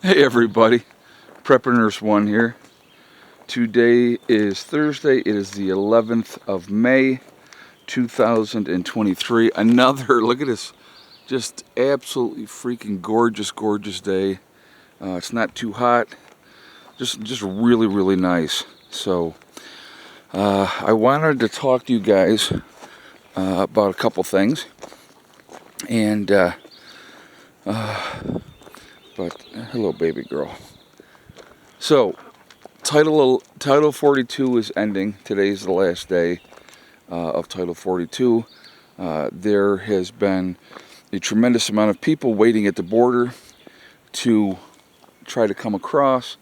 Hey everybody, Prepper Nurse One here. Today is Thursday. It is the 11th of May, 2023. Another, look at this, just absolutely freaking gorgeous, gorgeous day. It's not too hot, just really, really nice. So, I wanted to talk to you guys about a couple things, and hello, baby girl. So, Title 42 is ending. Today's the last day of Title 42. There has been a tremendous amount of people waiting at the border to try to come across,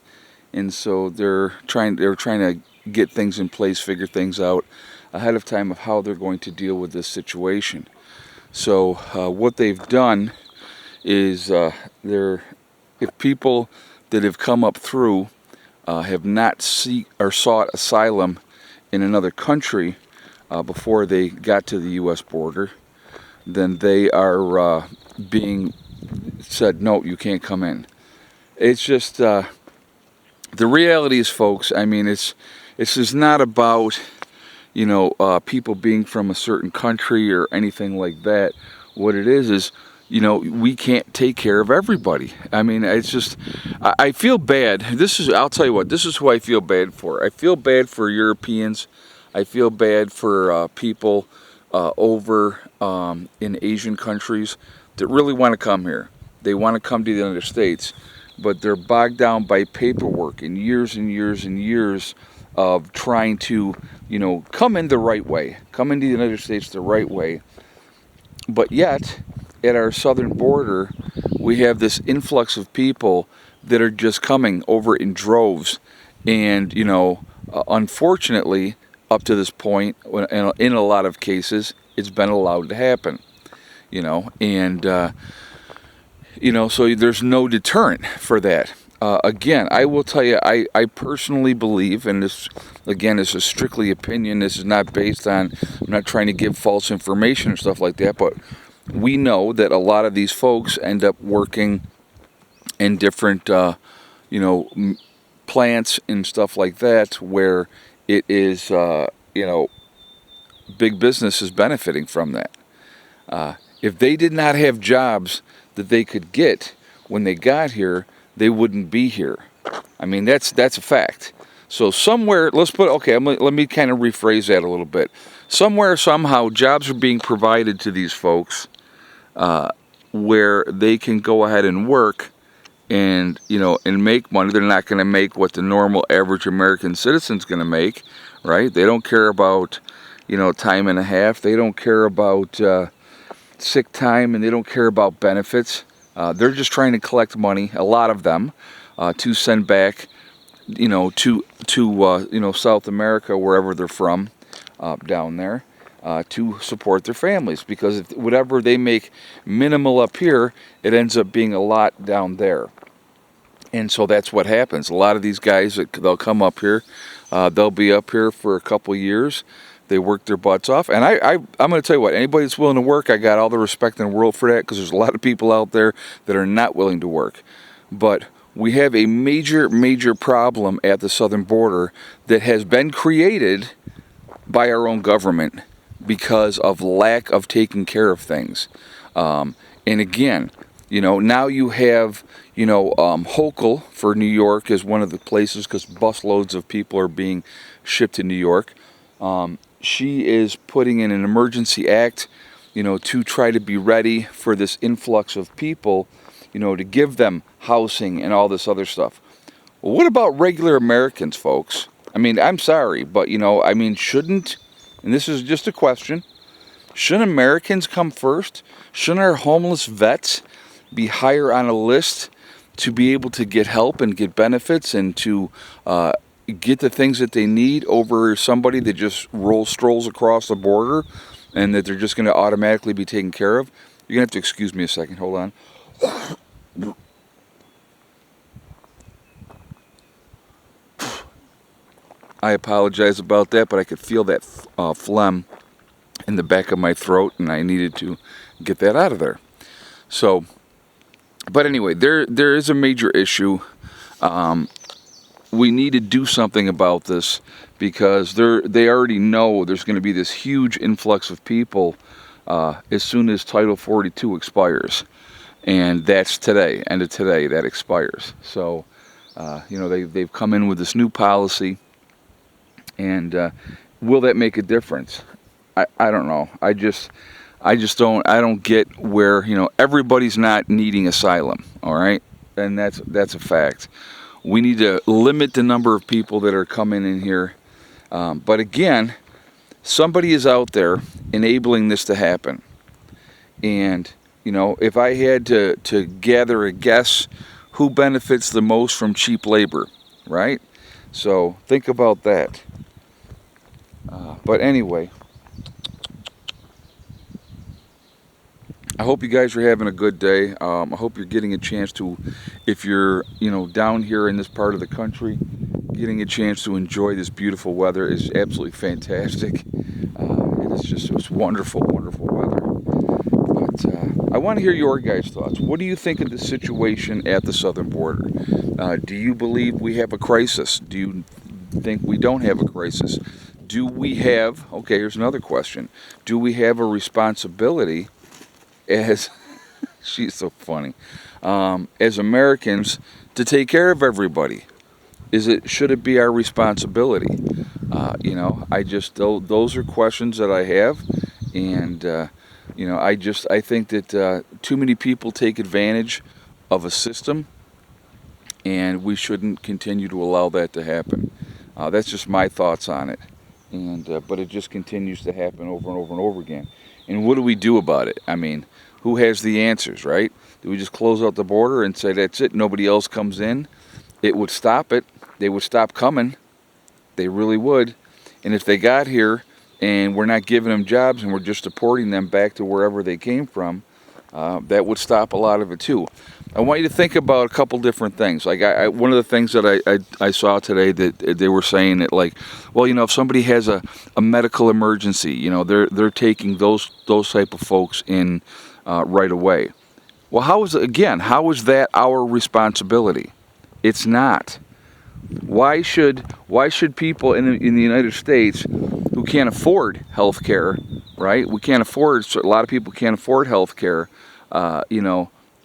and so they're trying to get things in place, figure things out ahead of time of how they're going to deal with this situation. So what they've done is if people that have come up through have not sought asylum in another country before they got to the U.S. border, then they are being said, no, you can't come in. It's just, the reality is, folks, I mean, it's just not about, people being from a certain country or anything like that. What it is, we can't take care of everybody. I mean, it's just, I feel bad. I'll tell you what, this is who I feel bad for. I feel bad for Europeans. I feel bad for people over in Asian countries that really want to come here. They want to come to the United States, but they're bogged down by paperwork and years and years and years of trying to, come in the right way, come into the United States the right way. But yet, at our southern border, we have this influx of people that are just coming over in droves. And, unfortunately, up to this point, in a lot of cases, it's been allowed to happen. So there's no deterrent for that. Again, I will tell you, I personally believe, and this, again, this is strictly opinion. This is not based on, I'm not trying to give false information or stuff like that, but we know that a lot of these folks end up working in different, plants and stuff like that, where it is, big business is benefiting from that. If they did not have jobs that they could get when they got here, they wouldn't be here. I mean, that's a fact. So somewhere, let me kind of rephrase that a little bit. Somewhere, somehow, jobs are being provided to these folks where they can go ahead and work and make money. They're not going to make what the normal average American citizen's going to make, right? They don't care about, time and a half. They don't care about sick time, and they don't care about benefits. They're just trying to collect money, a lot of them, to send back, to South America, wherever they're from, down there, to support their families. Because if whatever they make minimal up here, it ends up being a lot down there. And so that's what happens. A lot of these guys, they'll come up here, they'll be up here for a couple years. They work their butts off. And I'm going to tell you what, anybody that's willing to work, I got all the respect in the world for that, because there's a lot of people out there that are not willing to work. But we have a major, major problem at the southern border that has been created by our own government because of lack of taking care of things. And again, now you have, Hochul for New York is one of the places, because busloads of people are being shipped to New York. She is putting in an emergency act, to try to be ready for this influx of people, to give them housing and all this other stuff. Well, what about regular Americans, folks? I mean, I'm sorry, but, shouldn't, and this is just a question, shouldn't Americans come first? Shouldn't our homeless vets be higher on a list to be able to get help and get benefits and to get the things that they need over somebody that just strolls across the border and that they're just going to automatically be taken care of? You're going to have to excuse me a second. Hold on. I apologize about that, but I could feel that phlegm in the back of my throat, and I needed to get that out of there. So, But anyway, there is a major issue. We need to do something about this because they already know there's going to be this huge influx of people as soon as Title 42 expires, and that's today. End of today, that expires. So, they've come in with this new policy, and will that make a difference? I don't know. I just don't get where everybody's not needing asylum. All right, and that's a fact. We need to limit the number of people that are coming in here. But again, somebody is out there enabling this to happen. And, if I had to gather a guess, who benefits the most from cheap labor, right? So think about that. But anyway, I hope you guys are having a good day. I hope you're getting a chance to, if you're, down here in this part of the country, getting a chance to enjoy this beautiful weather is absolutely fantastic. It's wonderful, wonderful weather. But I want to hear your guys' thoughts. What do you think of the situation at the southern border? Do you believe we have a crisis? Do you think we don't have a crisis? Do we have, okay, here's another question. Do we have a responsibility as, she's so funny, as Americans to take care of everybody? Should it be our responsibility? Those are questions that I have, and I think that too many people take advantage of a system, and we shouldn't continue to allow that to happen. That's just my thoughts on it, but it just continues to happen over and over and over again. And what do we do about it? I mean, who has the answers, right? Do we just close out the border and say that's it, nobody else comes in? It would stop it. They would stop coming. They really would. And if they got here and we're not giving them jobs and we're just deporting them back to wherever they came from, that would stop a lot of it too. I want you to think about a couple different things. Like one of the things that I saw today that they were saying that, like, well, if somebody has a medical emergency, they're taking those type of folks in right away. Well, how is that our responsibility? It's not. Why should people in the United States who can't afford health care, right? A lot of people can't afford health care,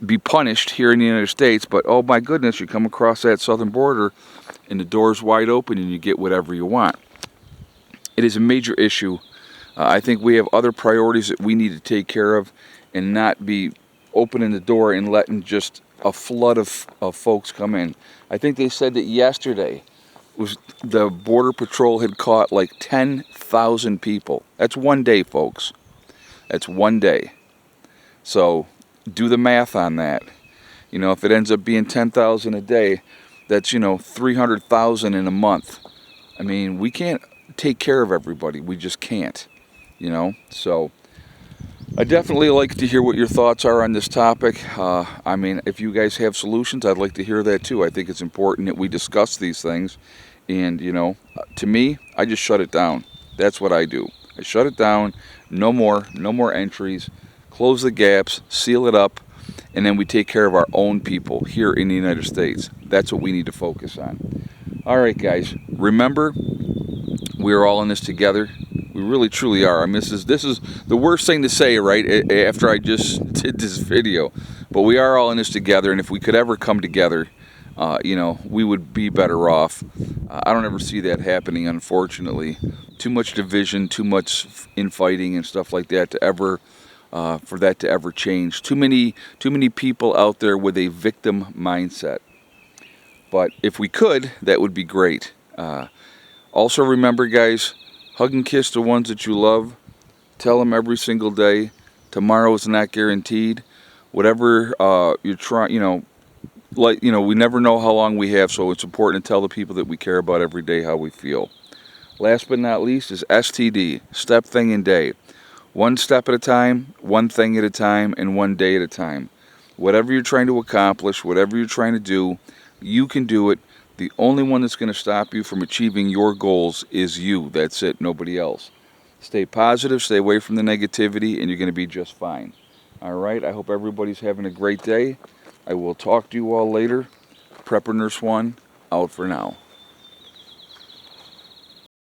be punished here in the United States, but oh my goodness, you come across that southern border and the door's wide open and you get whatever you want. It is a major issue. I think we have other priorities that we need to take care of and not be opening the door and letting just a flood of folks come in. I think they said that yesterday the Border Patrol had caught like 10,000 people. That's one day, folks. That's one day. So do the math on that. If it ends up being 10,000 a day, that's 300,000 in a month. I mean, we can't take care of everybody. We just can't. So I definitely like to hear what your thoughts are on this topic. If you guys have solutions, I'd like to hear that too. I think it's important that we discuss these things. And, to me, I just shut it down. That's what I do. I shut it down. No more entries. Close the gaps, seal it up, and then we take care of our own people here in the United States. That's what we need to focus on. All right, guys. Remember, we are all in this together. We really, truly are. I mean, this is the worst thing to say, right, after I just did this video. But we are all in this together, and if we could ever come together, we would be better off. I don't ever see that happening, unfortunately. Too much division, too much infighting and stuff like that for that to ever change. Too many people out there with a victim mindset. But if we could, that would be great. Also remember, guys, hug and kiss the ones that you love. Tell them every single day. Tomorrow is not guaranteed. Whatever you're trying, we never know how long we have, so it's important to tell the people that we care about every day how we feel. Last but not least is STD, step, thing, and day. One step at a time, one thing at a time, and one day at a time. Whatever you're trying to accomplish, whatever you're trying to do, you can do it. The only one that's going to stop you from achieving your goals is you. That's it, nobody else. Stay positive, stay away from the negativity, and you're going to be just fine. All right, I hope everybody's having a great day. I will talk to you all later. Prepper Nurse 1, out for now.